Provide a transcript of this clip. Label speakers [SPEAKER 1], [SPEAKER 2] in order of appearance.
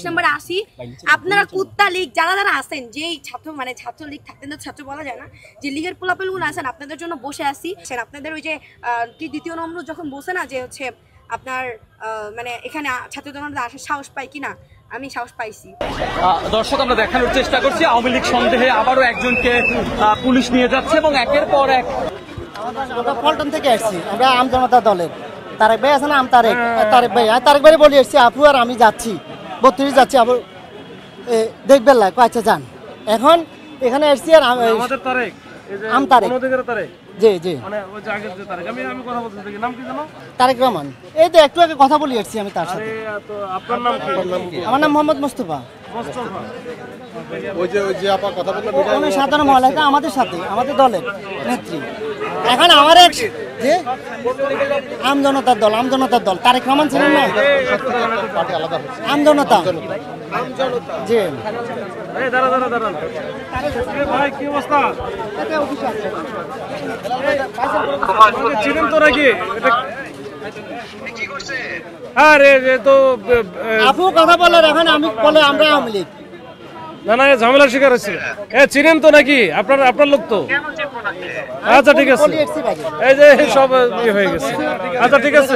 [SPEAKER 1] নম্বরে আসি। আপনারা কুত্তা লীগ যারা যারা আছেন, যেই ছাত্র মানে ছাত্রলীগ থাকতেন তো ছাত্র বলা যায় না, যে লীগের পোলাপেলগুলো আছেন আপনাদের জন্য বসে আসি। আপনাদের ওই যে কি দ্বিতীয় নম্বর যখন বসে না যে হচ্ছে আপনার মানে এখানে ছাত্র জনতা আসার সাহস পাই কিনা, আমি সাহস পাইছি।
[SPEAKER 2] দর্শক আমরা দেখানোর চেষ্টা করছি আওয়ামী লীগ সন্দেহে আবারও একজনকে পুলিশ নিয়ে যাচ্ছে এবং একের পর এক।
[SPEAKER 3] আমরা পল্টন থেকে আসছি, আমরা আম জনতা দলের তারেক ভাই আছে না, তারেক ভাই, তারেক ভাই বলে এসছি আপু আর আমি যাচ্ছি 32 যাচ্ছি, আবার দেখবেন লাগ আচ্ছা যান। এখন এখানে এসছি আর
[SPEAKER 2] আমাদের তারেক
[SPEAKER 3] আম তারেক জি জি
[SPEAKER 2] মানে ওই যে আগের যে তারেক, আমি কথা বলতে চাই, নাম কি জানো?
[SPEAKER 3] তারেক রহমান। এই তো একটু আগে কথা বলে এসছি আমি তার সাথে।
[SPEAKER 2] তো আপনার নাম কি?
[SPEAKER 3] আমার নাম মোহাম্মদ মুস্তফা।
[SPEAKER 4] ওই যে আপা কথা বললেন
[SPEAKER 3] উনি সাধারণ মহিলা আমাদের সাথে, আমাদের দলের নেত্রী। এখন আমার এক যে আম জনতার দল তারেক রহমান ছিলেন না, আম জনতা জি।
[SPEAKER 2] ভাই কি অবস্থা? চিনেন তো নাকি? আরে তো
[SPEAKER 3] আপু কথা বলে এখন আমি বলে আমরা আওয়ামী লীগ।
[SPEAKER 2] না না ঝামেলার শিকার হচ্ছে। চিনেন তো নাকি? আপনার লোক তো। আচ্ছা ঠিক আছে, এই যে সব হয়ে গেছে। আচ্ছা ঠিক আছে।